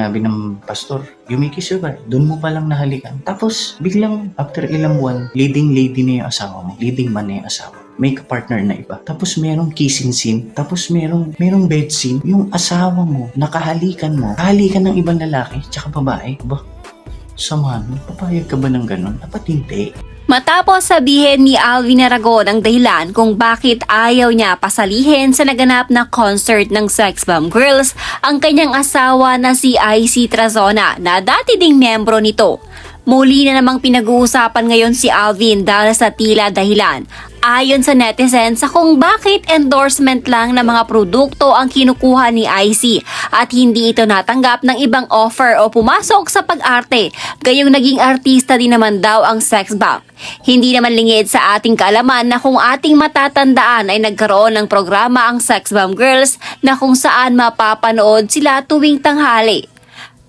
sinabi ng pastor, you may kiss your bride. Doon mo palang nahalikan. Tapos, biglang after ilang buwan, leading lady na yung asawa mo. Leading man na yung asawa. May partner na iba. Tapos merong kissing scene. Tapos merong bed scene. Yung asawa mo, nakahalikan mo. Kahalikan ng ibang lalaki, tsaka babae. Ba? Samahan mo, papayag ka ba ng ganun? Dapat hindi. Matapos sabihin ni Alvin Aragon ang dahilan kung bakit ayaw niya pasalihin sa naganap na concert ng Sex Bomb Girls ang kanyang asawa na si IC Trazona na dati ding membro nito. Muli na namang pinag-uusapan ngayon si Alvin dahil sa tila dahilan. Ayon sa netizens sa kung bakit endorsement lang ng mga produkto ang kinukuha ni IC at hindi ito natanggap ng ibang offer o pumasok sa pag-arte, gayong naging artista din naman daw ang sex bomb. Hindi naman lingid sa ating kaalaman na kung ating matatandaan ay nagkaroon ng programa ang Sex Bomb Girls na kung saan mapapanood sila tuwing tanghali.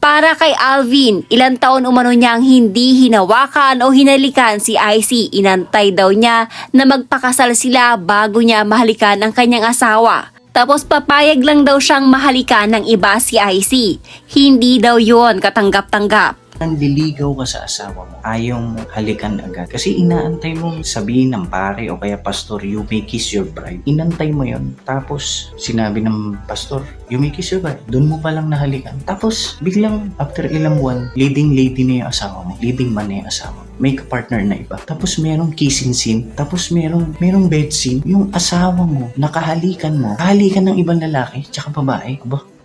Para kay Alvin, ilang taon umano niyang hindi hinawakan o hinalikan si IC. Inantay daw niya na magpakasal sila bago niya mahalikan ang kanyang asawa. Tapos papayag lang daw siyang mahalikan ng iba si IC. Hindi daw yon katanggap-tanggap. Nandiligaw ka sa asawa mo, ayaw mo halikan agad. Kasi inaantay mong sabihin ng pare o kaya pastor, you may kiss your bride. Inantay mo yon. Tapos sinabi ng pastor, you may kiss your bride. Doon mo palang nahalikan. Tapos biglang after ilang buwan, leading lady na yung asawa mo. Leading man na yung asawa mo. May partner na iba. Tapos merong kissing scene. Tapos merong bed scene. Yung asawa mo, nakahalikan mo. Kahalikan ng ibang lalaki, tsaka babae. Aba,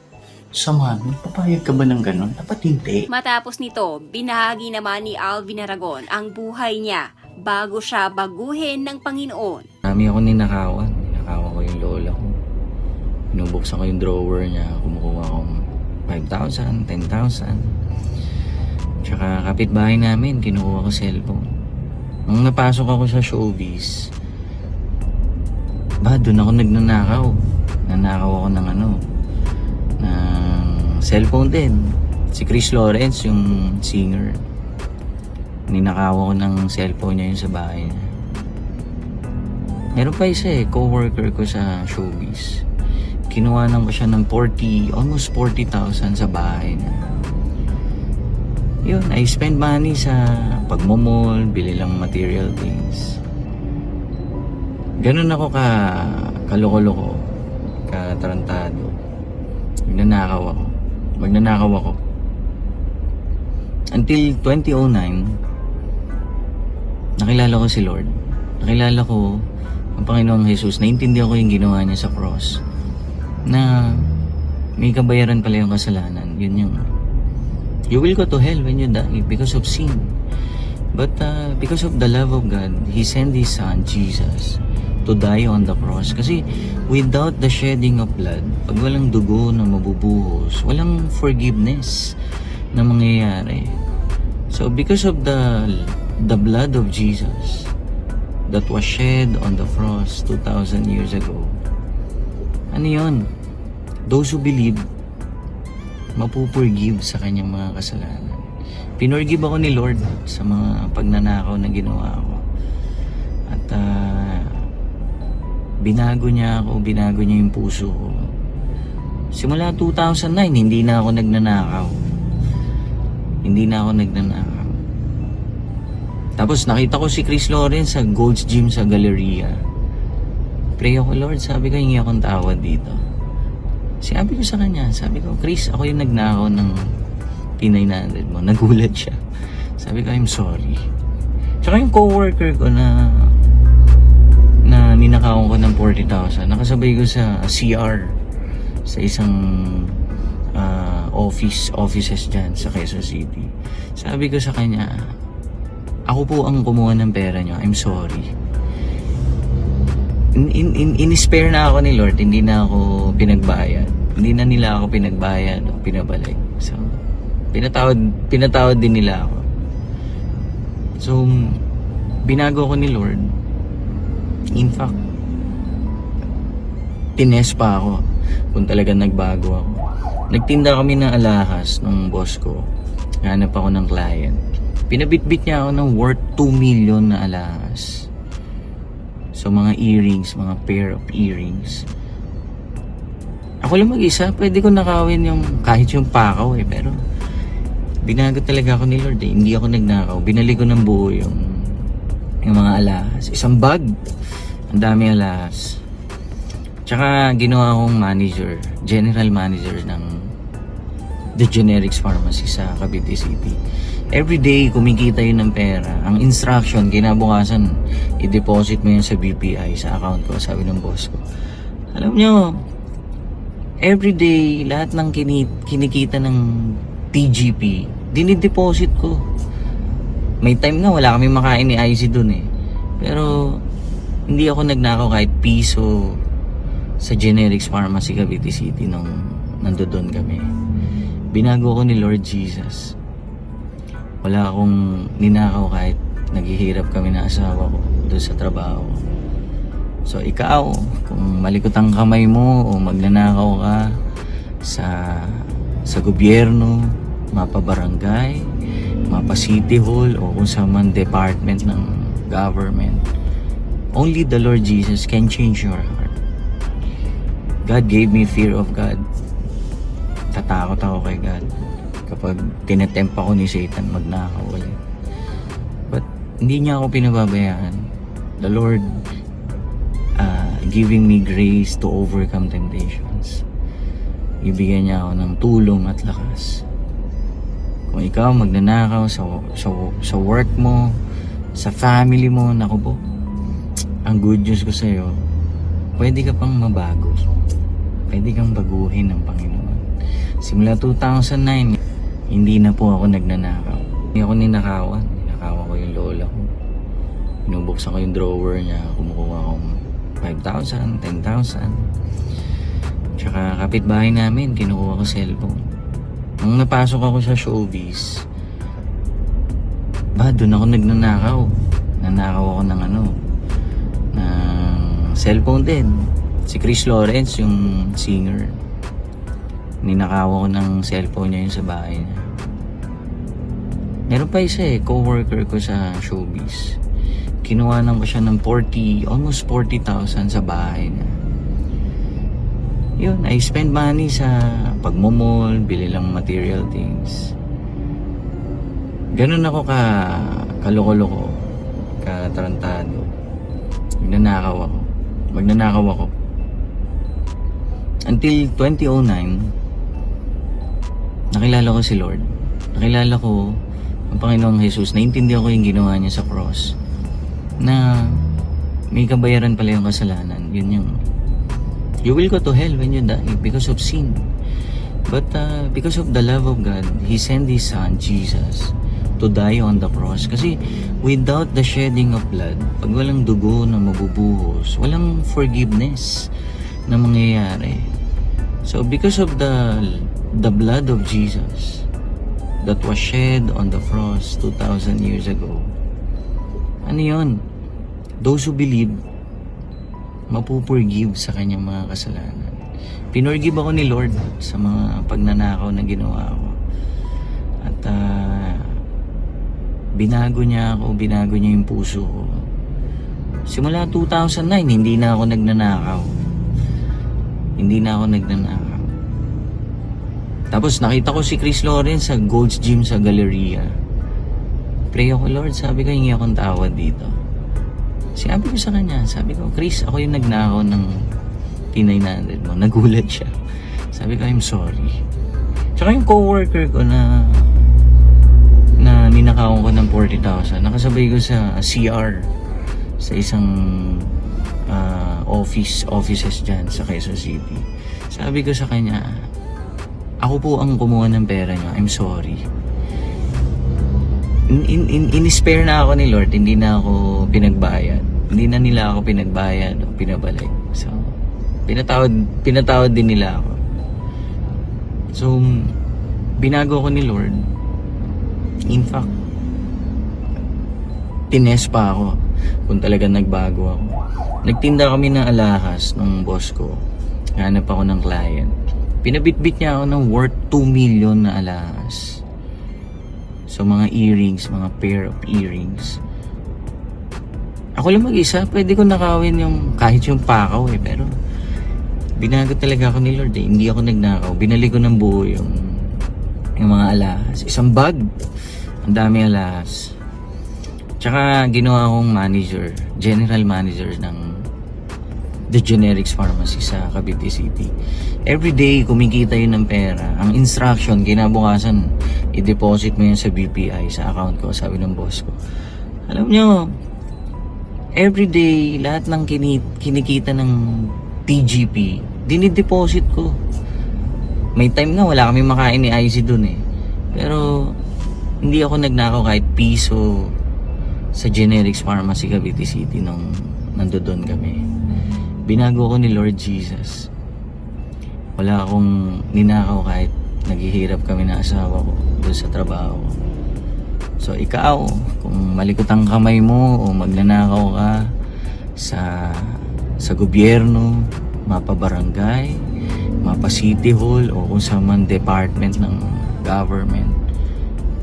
samahan mo, papayag ka ba ng ganun? Dapat hindi. Matapos nito, binahagi naman ni Alvin Aragon ang buhay niya bago siya baguhin ng Panginoon. Marami ako ninakawan. Ninakawan ko yung lola ko. Binubuksan ko yung drawer niya. Kumukuha akong 5,000, 10,000. Tsaka kapitbahay namin, kinukuha ko cellphone. Nung napasok ako sa showbiz, doon ako nagnanakaw. Nanakaw ako ng ng cellphone din. Si Chris Lawrence, yung singer, ninakaw ako ng cellphone niya yun sa bahay niya. Meron pa isa co-worker ko sa showbiz. Kinuhanan ko siya ng almost 40,000 sa bahay niya. Yun, I spend money sa pagmamall, bili lang material things. Ganun ako kaloko-loko, katarantado. Magnanakaw ako. Until 2009, nakilala ko si Lord. Nakilala ko ang Panginoong Jesus. Naintindihan ko yung ginawa niya sa cross. Na may kabayaran pala yung kasalanan. Yun yung, you will go to hell when you die because of sin. But because of the love of God, He sent His Son, Jesus, to die on the cross. Kasi without the shedding of blood, pag walang dugo na mabubuhos, walang forgiveness na mangyayari. So because of the blood of Jesus that was shed on the cross 2,000 years ago, ano yun? Those who believe, mapupurgive sa kanyang mga kasalanan. Pinurgive ako ni Lord sa mga pagnanakaw na ginawa ko. At binago niya yung puso ko. Simula 2009, hindi na ako nagnanakaw. Tapos nakita ko si Chris Lawrence sa Gold's Gym sa Galleria. Pray ako, Lord, sabi ko, hingi akong tawad dito. Sabi ko sa kanya, Chris, ako yung nagnakaw ng P900 mo. Nagulat siya. Sabi ko, I'm sorry. Tsaka yung co-worker ko na ninakawan ko ng 40,000, nakasabay ko sa CR sa isang offices dyan sa Quezon City. Sabi ko sa kanya, ako po ang kumuha ng pera nyo, I'm sorry. In-spare na ako ni Lord, hindi na ako pinagbayad. Hindi na nila ako pinagbayad o pinabalik. So, pinatawad din nila ako. So, binago ko ni Lord. In fact, tinest pa ako kung talaga nagbago ako. Nagtinda kami ng alahas ng boss ko. Hanap ako ng client. Pinabitbit niya ako ng worth 2 million na alahas. So mga earrings, mga pair of earrings. Ako lang mag-isa, pwede ko nakawin yung kahit yung pakaw pero Binago talaga ako ni Lord eh. Hindi ako nagnakaw. Binalik ko ng buo yung mga alahas. Isang bag. Ang dami alahas. Tsaka ginawa akong manager, general manager ng The Generics Pharmacy sa Cavite City. Every day, kumikita yun ng pera. Ang instruction, kinabukasan, i-deposit mo yun sa BPI, sa account ko, sabi ng boss ko. Alam nyo, every day, lahat ng kinikita ng TGP, dinideposit ko. May time nga, wala kami makain ni IC dun eh. Pero, hindi ako nagnakaw kahit piso sa Generics Pharmacy Cavite City nung nandoon kami. Binago ko ni Lord Jesus. Wala akong ninakaw kahit naghihirap kami na asawa ko doon sa trabaho. So ikaw, kung malikot ang kamay mo o magnanakaw ka sa gobyerno, mapa barangay, mapa city hall o kung sa man department ng government, only the Lord Jesus can change your heart. God gave me fear of God. Tatakot ako kay God kapag tinetempt ako ni Satan magnakaw ulit. But hindi niya ako pinababayaan. The Lord giving me grace to overcome temptations. Ibigyan niya ako ng tulong at lakas. Kung ikaw magnanakaw sa work mo, sa family mo, naku po, ang good news ko sa'yo, pwede ka pang mabago. Pwede kang baguhin ng Panginoon. Simula 2009, hindi na po ako nagnanakaw. Hindi ako ninakawan. Ninakawan ko yung lola ko. Binubuksan ko yung drawer niya. Kumukuha akong 5,000, 10,000. Tsaka kapitbahay namin, kinukuha ko cellphone. Nung napasok ako sa showbiz, doon ako nagnanakaw. Nanakaw ako ng cellphone din. Si Chris Lawrence, yung singer. Ninakaw ako ng cellphone niya yun sa bahay niya. Meron pa isa co-worker ko sa showbiz. Kinuhanan ko siya ng almost 40,000 sa bahay niya. Yun, I spend money sa pagmomall, bili lang material things. Ganun ako kaloko-loko, katarantado. Magnanakaw ako. Until 2009, nakilala ko si Lord. Nakilala ko ang Panginoong Jesus. Naintindihan ko yung ginawa niya sa cross. Na may kabayaran pala yung kasalanan. Yun yung you will go to hell when you die because of sin. But because of the love of God, He sent His Son, Jesus, to die on the cross. Kasi without the shedding of blood, pag walang dugo na mabubuhos, walang forgiveness na mangyayari. So because of the blood of Jesus that was shed on the cross 2,000 years ago, ano yun? Those who believe, mapupurgive sa kanyang mga kasalanan. Pinurgive ako ni Lord sa mga pagnanakaw na ginawa ko. At binago niya yung puso ko. Simula 2009, hindi na ako nagnanakaw. Tapos nakita ko si Chris Lawrence sa Gold's Gym sa Galleria. Pray ako, Lord, sabi ko, hingi akong tawad dito. Sabi ko sa kanya, Chris, ako yung nagnakaw ng P900 mo. Nagulat siya. Sabi ko, I'm sorry. Tsaka yung co-worker ko na ninakawan ko ng 40,000, nakasabay ko sa CR sa isang offices dyan sa Quezon City. Sabi ko sa kanya, ako po ang kumuha ng pera niya. I'm sorry. In-spare na ako ni Lord, hindi na ako pinagbayad. Hindi na nila ako pinagbayad o pinabalik. So, pinatawad din nila ako. So, binago ko ni Lord. In fact, tinest pa ako kung talagang nagbago ako. Nagtinda kami ng alahas ng boss ko. Hanap ako ng client. Pinabitbit niya ako ng worth 2 million na alahas. So mga earrings, mga pair of earrings. Ako lang mag-isa, pwede ko nakawin kahit yung pakaw pero binago talaga ako ni Lord Hindi ako nagnakaw. Binalik ko ng buo yung yung mga alahas. Isang bag, ang dami alahas. Tsaka ginawa akong manager, general manager ng The Generics Pharmacy sa Cavite City. Every day, kumikita yun ng pera. Ang instruction, kinabukasan, i-deposit mo yun sa BPI, sa account ko, sabi ng boss ko. Alam nyo, every day, lahat ng kinikita ng TGP, dinideposit ko. May time nga, wala kami makain ni IC dun eh. Pero, hindi ako nagnakaw kahit piso sa Generics Pharmacy Cavite City nung nandoon kami. Binago ko ni Lord Jesus. Wala akong ninakaw kahit naghihirap kami na asawa ko doon sa trabaho ko. So ikaw, kung malikot ang kamay mo o magnanakaw ka sa gobyerno, mapa-barangay, mapa-city hall o kung sa man department ng government,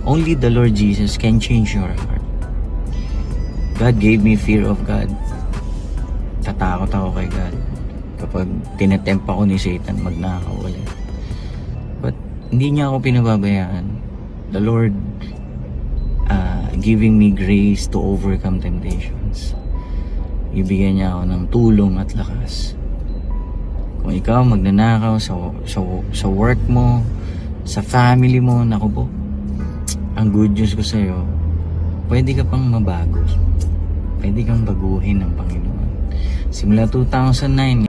only the Lord Jesus can change your heart. God gave me fear of God. Tatakot ako kay God kapag tinetempt ako ni Satan magnakaw ulit. But hindi niya ako pinababayaan. The Lord giving me grace to overcome temptations. Ibigyan niya ako ng tulong at lakas. Kung ikaw magnanakaw sa work mo, sa family mo, naku po, ang good news ko sa'yo, pwede ka pang mabago. Pwede kang baguhin ng Panginoon. Simula 2009,